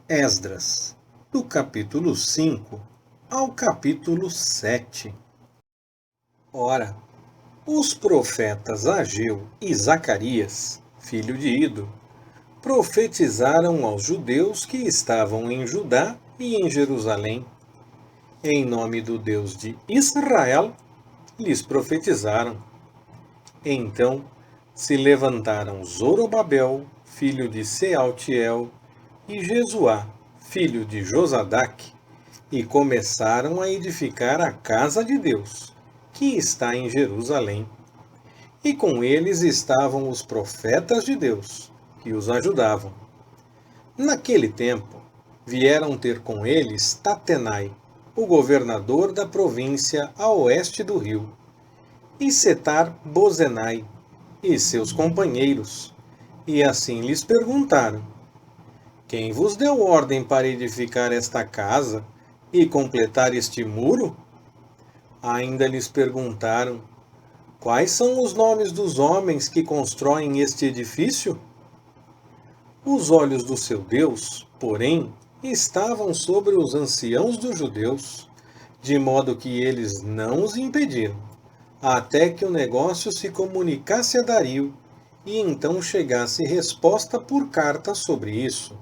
Esdras, do capítulo 5 ao capítulo 7. Ora, os profetas Ageu e Zacarias, filho de Ido, profetizaram aos judeus que estavam em Judá e em Jerusalém. Em nome do Deus de Israel, lhes profetizaram. Então se levantaram Zorobabel, filho de Sealtiel, e Jesuá, filho de Josadaque, e começaram a edificar a casa de Deus, que está em Jerusalém. E com eles estavam os profetas de Deus, que os ajudavam. Naquele tempo, vieram ter com eles Tatenai, o governador da província a oeste do rio, e Setar-Bozenai, e seus companheiros, e assim lhes perguntaram: Quem vos deu ordem para edificar esta casa e completar este muro? Ainda lhes perguntaram: Quais são os nomes dos homens que constroem este edifício? Os olhos do seu Deus, porém, estavam sobre os anciãos dos judeus, de modo que eles não os impediram, até que o negócio se comunicasse a Dario, e então chegasse resposta por carta sobre isso.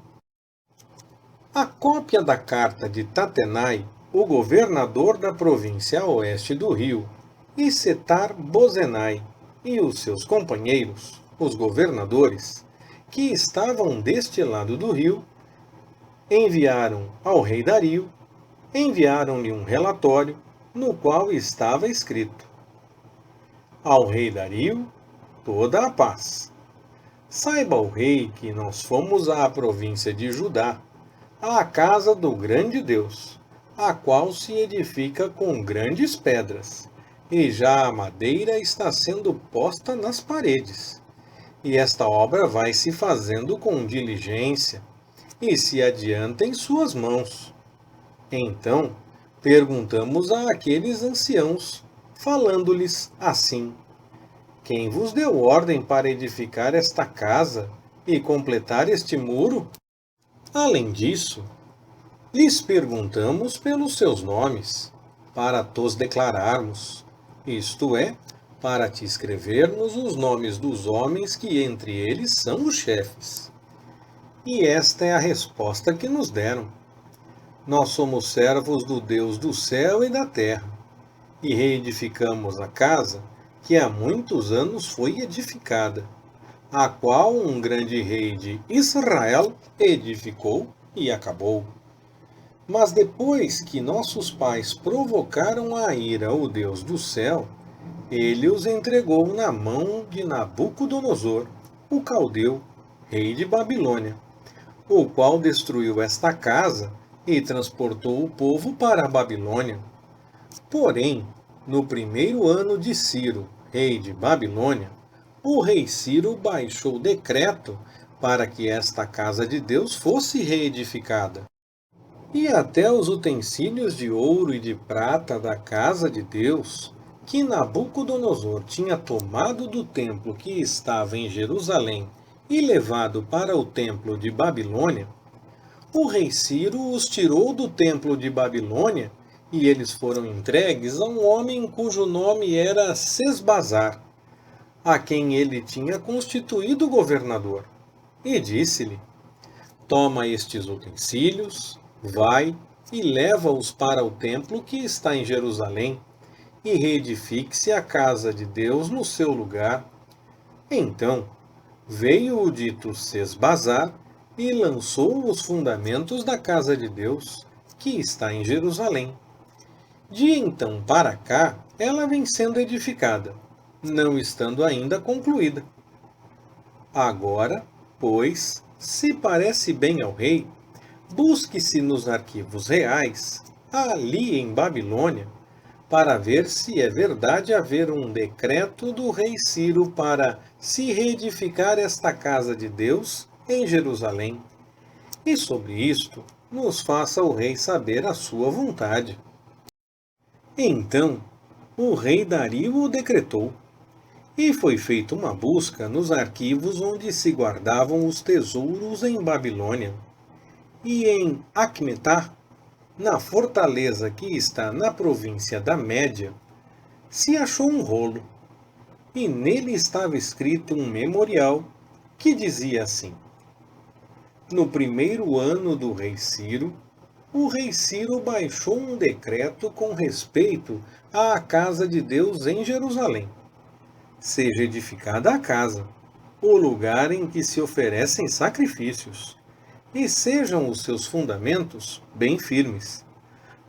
A cópia da carta de Tatenai, o governador da província a oeste do rio, e Setar-Bozenai e os seus companheiros, os governadores, que estavam deste lado do rio, enviaram ao rei Dario, enviaram-lhe um relatório, no qual estava escrito: Ao rei Dario, toda a paz. Saiba o rei que nós fomos à província de Judá, à casa do grande Deus, a qual se edifica com grandes pedras, e já a madeira está sendo posta nas paredes. E esta obra vai se fazendo com diligência, e se adianta em suas mãos. Então, perguntamos a aqueles anciãos, falando-lhes assim: Quem vos deu ordem para edificar esta casa e completar este muro? Além disso, lhes perguntamos pelos seus nomes, para tos declararmos, isto é, para te escrevermos os nomes dos homens que entre eles são os chefes. E esta é a resposta que nos deram. Nós somos servos do Deus do céu e da terra, e reedificamos a casa que há muitos anos foi edificada, a qual um grande rei de Israel edificou e acabou. Mas depois que nossos pais provocaram a ira o Deus do céu, ele os entregou na mão de Nabucodonosor, o caldeu, rei de Babilônia, o qual destruiu esta casa e transportou o povo para a Babilônia. Porém, no primeiro ano de Ciro, rei de Babilônia, o rei Ciro baixou decreto para que esta casa de Deus fosse reedificada. E até os utensílios de ouro e de prata da casa de Deus, que Nabucodonosor tinha tomado do templo que estava em Jerusalém e levado para o templo de Babilônia, o rei Ciro os tirou do templo de Babilônia e eles foram entregues a um homem cujo nome era Sesbazar, a quem ele tinha constituído governador. E disse-lhe: Toma estes utensílios, vai e leva-os para o templo que está em Jerusalém, e reedifique-se a casa de Deus no seu lugar. Então veio o dito Sesbazar e lançou os fundamentos da casa de Deus, que está em Jerusalém. De então para cá, ela vem sendo edificada, não estando ainda concluída. Agora, pois, se parece bem ao rei, busque-se nos arquivos reais, ali em Babilônia, para ver se é verdade haver um decreto do rei Ciro para se reedificar esta casa de Deus em Jerusalém. E sobre isto nos faça o rei saber a sua vontade. Então o rei Dario o decretou, e foi feita uma busca nos arquivos onde se guardavam os tesouros em Babilônia. E em Acmetá, na fortaleza que está na província da Média, se achou um rolo, e nele estava escrito um memorial que dizia assim: No primeiro ano do rei Ciro, o rei Ciro baixou um decreto com respeito à casa de Deus em Jerusalém. Seja edificada a casa, o lugar em que se oferecem sacrifícios, e sejam os seus fundamentos bem firmes.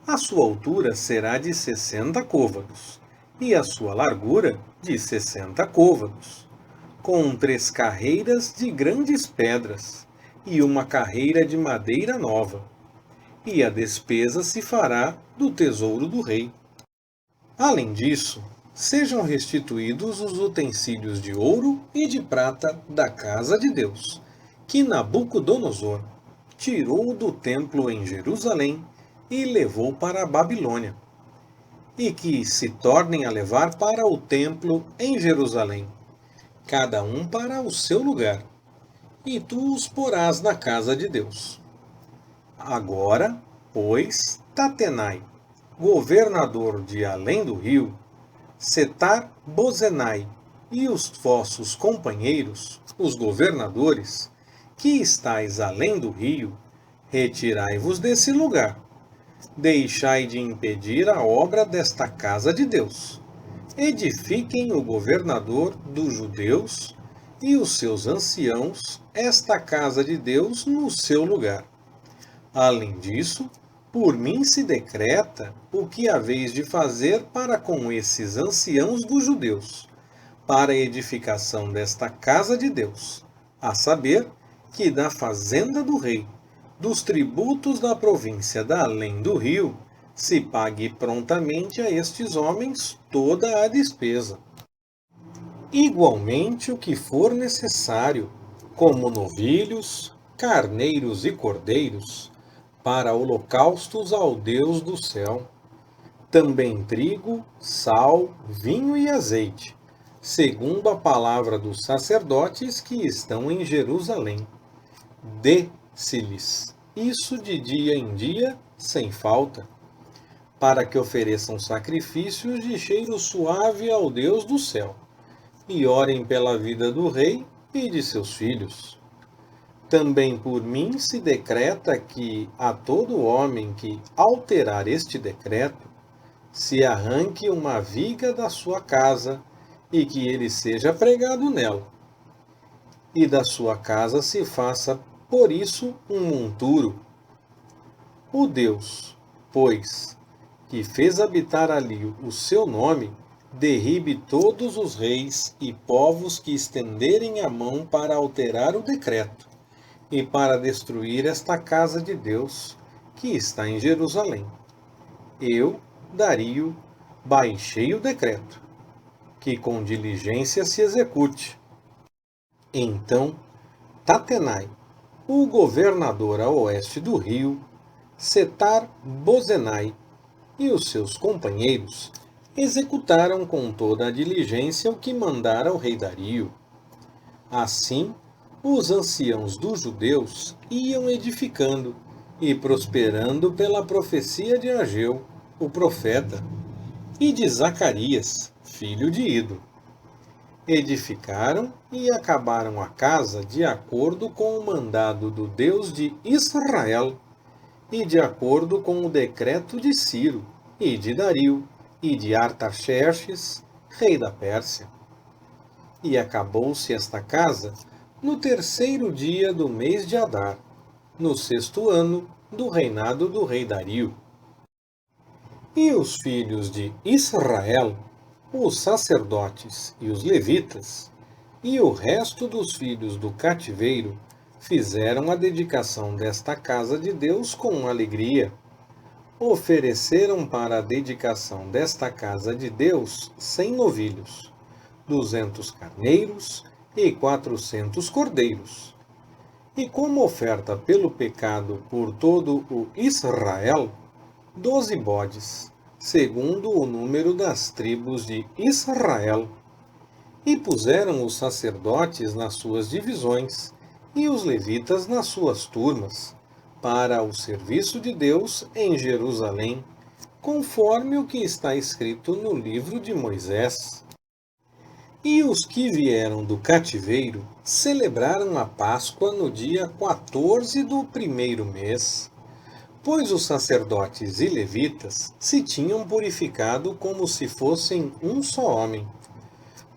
A sua altura será de 60 côvados, e a sua largura de 60 côvados, com 3 carreiras de grandes pedras, e uma carreira de madeira nova. E a despesa se fará do tesouro do rei. Além disso, sejam restituídos os utensílios de ouro e de prata da casa de Deus, que Nabucodonosor tirou do templo em Jerusalém e levou para a Babilônia, e que se tornem a levar para o templo em Jerusalém, cada um para o seu lugar, e tu os porás na casa de Deus. Agora, pois, Tatenai, governador de além do rio, Setar-Bozenai e os vossos companheiros, os governadores, que estáis além do rio, retirai-vos desse lugar. Deixai de impedir a obra desta casa de Deus. Edifiquem o governador dos judeus e os seus anciãos esta casa de Deus no seu lugar. Além disso, por mim se decreta o que haveis de fazer para com esses anciãos dos judeus, para a edificação desta casa de Deus, a saber, que da fazenda do rei, dos tributos da província da além do rio, se pague prontamente a estes homens toda a despesa. Igualmente o que for necessário, como novilhos, carneiros e cordeiros, para holocaustos ao Deus do céu. Também trigo, sal, vinho e azeite, segundo a palavra dos sacerdotes que estão em Jerusalém. Dê-se-lhes isso de dia em dia, sem falta, para que ofereçam sacrifícios de cheiro suave ao Deus do céu, e orem pela vida do rei e de seus filhos. Também por mim se decreta que a todo homem que alterar este decreto, se arranque uma viga da sua casa e que ele seja pregado nela. E da sua casa se faça, por isso, um monturo. O Deus, pois, que fez habitar ali o seu nome, derribe todos os reis e povos que estenderem a mão para alterar o decreto e para destruir esta casa de Deus, que está em Jerusalém. Eu, Dario, baixei o decreto, que com diligência se execute. Então, Tatenai, o governador a oeste do rio, Setar-Bozenai e os seus companheiros executaram com toda a diligência o que mandara o rei Dario. Assim, os anciãos dos judeus iam edificando e prosperando pela profecia de Ageu, o profeta, e de Zacarias, filho de Ido. Edificaram e acabaram a casa de acordo com o mandado do Deus de Israel e de acordo com o decreto de Ciro e de Dario e de Artaxerxes, rei da Pérsia. E acabou-se esta casa no 3º dia do mês de Adar, no 6º ano do reinado do rei Dario. E os filhos de Israel, os sacerdotes e os levitas, e o resto dos filhos do cativeiro, fizeram a dedicação desta casa de Deus com alegria. Ofereceram para a dedicação desta casa de Deus 100 novilhos, 200 carneiros e 400 cordeiros. E como oferta pelo pecado por todo o Israel, 12 bodes, segundo o número das tribos de Israel. E puseram os sacerdotes nas suas divisões, e os levitas nas suas turmas, para o serviço de Deus em Jerusalém, conforme o que está escrito no livro de Moisés. E os que vieram do cativeiro celebraram a Páscoa no dia 14 do primeiro mês, pois os sacerdotes e levitas se tinham purificado como se fossem um só homem.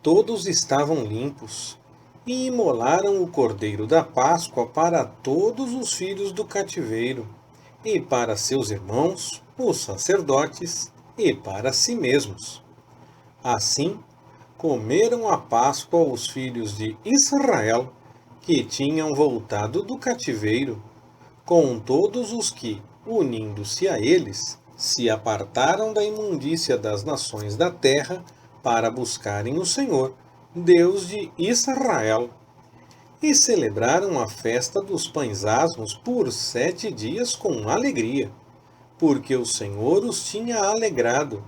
Todos estavam limpos, e imolaram o cordeiro da Páscoa para todos os filhos do cativeiro, e para seus irmãos, os sacerdotes, e para si mesmos. Assim, comeram a Páscoa os filhos de Israel, que tinham voltado do cativeiro, com todos os que, unindo-se a eles, se apartaram da imundícia das nações da terra para buscarem o Senhor, Deus de Israel. E celebraram a festa dos pães asmos por 7 dias com alegria, porque o Senhor os tinha alegrado,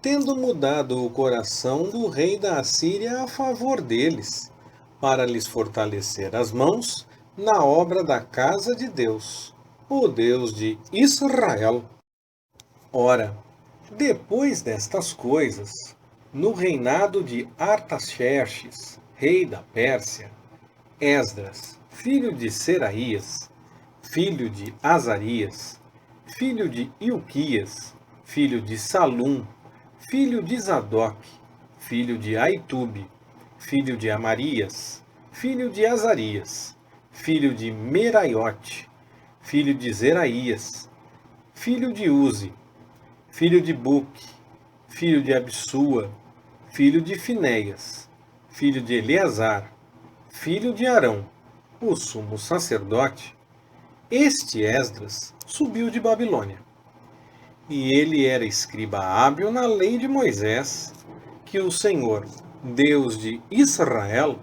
tendo mudado o coração do rei da Assíria a favor deles, para lhes fortalecer as mãos na obra da casa de Deus, o Deus de Israel. Ora, depois destas coisas, no reinado de Artaxerxes, rei da Pérsia, Esdras, filho de Seraías, filho de Azarias, filho de Ilquias, filho de Salum, filho de Zadok, filho de Aitube, filho de Amarias, filho de Azarias, filho de Meraiote, filho de Zeraías, filho de Uzi, filho de Buque, filho de Absua, filho de Finéias, filho de Eleazar, filho de Arão, o sumo sacerdote. Este Esdras subiu de Babilônia, e ele era escriba hábil na lei de Moisés, que o Senhor, Deus de Israel,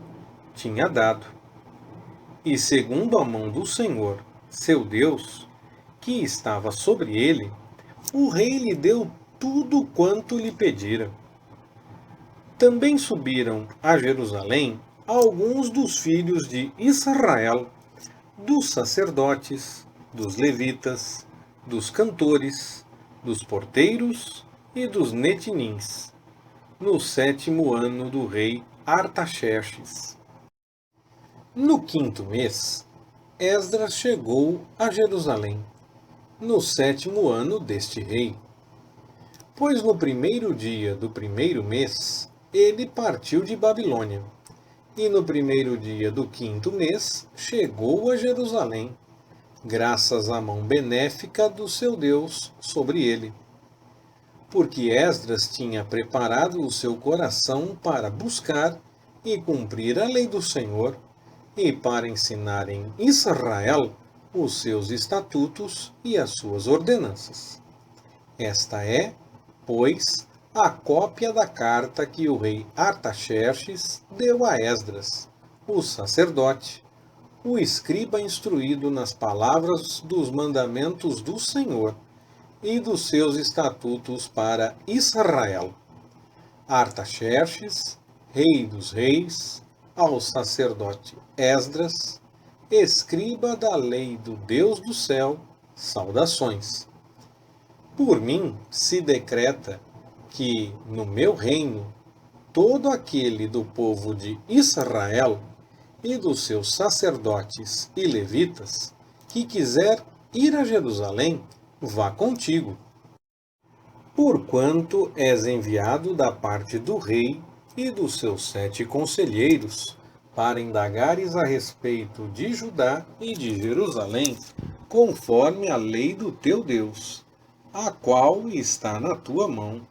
tinha dado. E segundo a mão do Senhor, seu Deus, que estava sobre ele, o rei lhe deu tudo quanto lhe pedira. Também subiram a Jerusalém alguns dos filhos de Israel, dos sacerdotes, dos levitas, dos cantores, dos porteiros e dos netinins, no 7º ano do rei Artaxerxes. No 5º mês, Esdras chegou a Jerusalém, no 7º ano deste rei. Pois no 1º dia do 1º mês, ele partiu de Babilônia, e no 1º dia do 5º mês chegou a Jerusalém, graças à mão benéfica do seu Deus sobre ele. Porque Esdras tinha preparado o seu coração para buscar e cumprir a lei do Senhor, e para ensinar em Israel os seus estatutos e as suas ordenanças. Esta é, pois, a cópia da carta que o rei Artaxerxes deu a Esdras, o sacerdote, o escriba instruído nas palavras dos mandamentos do Senhor e dos seus estatutos para Israel. Artaxerxes, rei dos reis, ao sacerdote Esdras, escriba da lei do Deus do céu, saudações. Por mim se decreta que, no meu reino, todo aquele do povo de Israel e dos seus sacerdotes e levitas que quiser ir a Jerusalém, vá contigo. Porquanto és enviado da parte do rei e dos seus 7 conselheiros, para indagares a respeito de Judá e de Jerusalém, conforme a lei do teu Deus, a qual está na tua mão,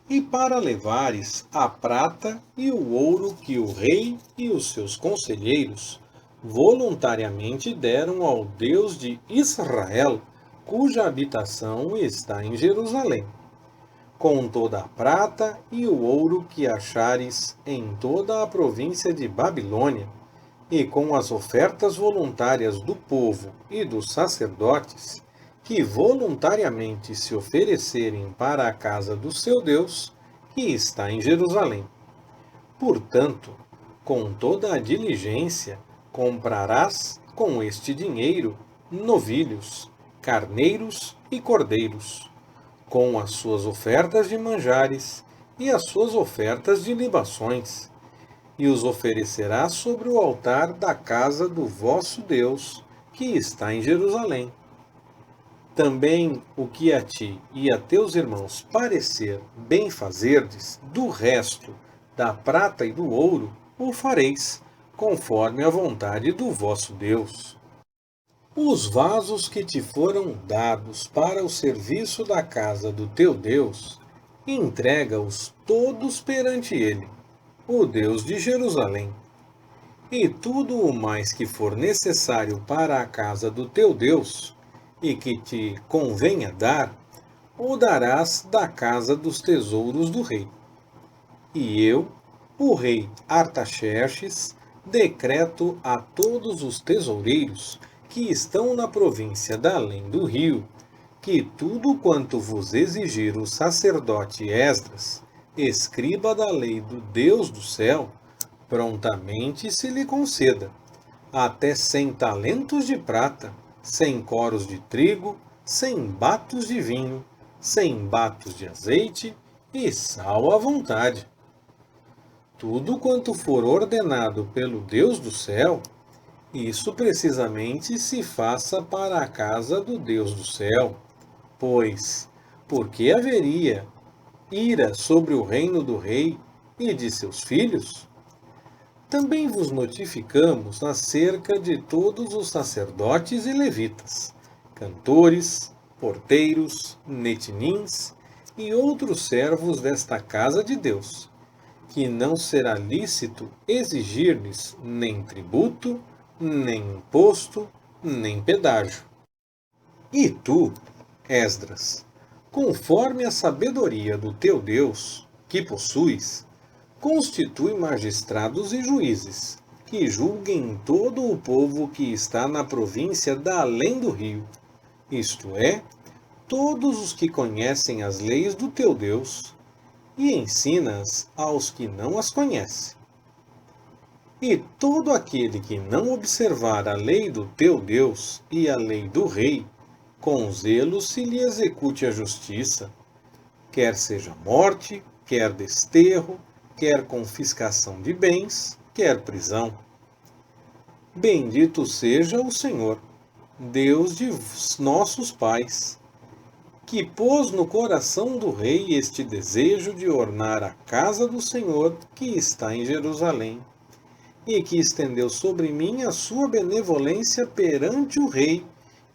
e para levares a prata e o ouro que o rei e os seus conselheiros voluntariamente deram ao Deus de Israel, cuja habitação está em Jerusalém, com toda a prata e o ouro que achares em toda a província de Babilônia, e com as ofertas voluntárias do povo e dos sacerdotes, que voluntariamente se oferecerem para a casa do seu Deus, que está em Jerusalém. Portanto, com toda a diligência, comprarás com este dinheiro novilhos, carneiros e cordeiros, com as suas ofertas de manjares e as suas ofertas de libações, e os oferecerá sobre o altar da casa do vosso Deus, que está em Jerusalém. Também o que a ti e a teus irmãos parecer bem fazerdes, do resto da prata e do ouro, o fareis, conforme a vontade do vosso Deus. Os vasos que te foram dados para o serviço da casa do teu Deus, entrega-os todos perante ele, o Deus de Jerusalém. E tudo o mais que for necessário para a casa do teu Deus, e que te convenha dar, o darás da casa dos tesouros do rei. E eu, o rei Artaxerxes, decreto a todos os tesoureiros que estão na província da além do rio, que tudo quanto vos exigir o sacerdote Esdras, escriba da lei do Deus do céu, prontamente se lhe conceda, até 100 talentos de prata, 100 coros de trigo, 100 batos de vinho, 100 batos de azeite e sal à vontade. Tudo quanto for ordenado pelo Deus do céu, isso precisamente se faça para a casa do Deus do céu, pois, porque haveria ira sobre o reino do rei e de seus filhos? Também vos notificamos acerca de todos os sacerdotes e levitas, cantores, porteiros, netinins e outros servos desta casa de Deus, que não será lícito exigir-lhes nem tributo, nem imposto, nem pedágio. E tu, Esdras, conforme a sabedoria do teu Deus, que possuis, constitui magistrados e juízes, que julguem todo o povo que está na província da além do rio, isto é, todos os que conhecem as leis do teu Deus, e ensina-as aos que não as conhecem. E todo aquele que não observar a lei do teu Deus e a lei do rei, com zelo se lhe execute a justiça, quer seja morte, quer desterro, quer confiscação de bens, quer prisão. Bendito seja o Senhor, Deus de nossos pais, que pôs no coração do rei este desejo de ornar a casa do Senhor que está em Jerusalém, e que estendeu sobre mim a sua benevolência perante o rei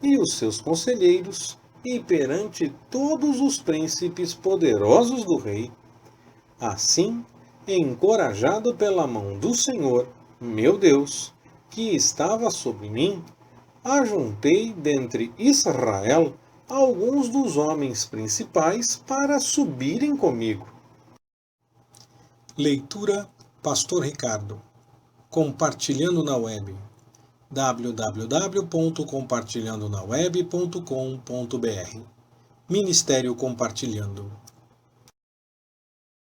e os seus conselheiros, e perante todos os príncipes poderosos do rei. Assim, encorajado pela mão do Senhor, meu Deus, que estava sobre mim, ajuntei dentre Israel alguns dos homens principais para subirem comigo. Leitura Pastor Ricardo. Compartilhando na web. www.compartilhandonaweb.com.br Ministério Compartilhando.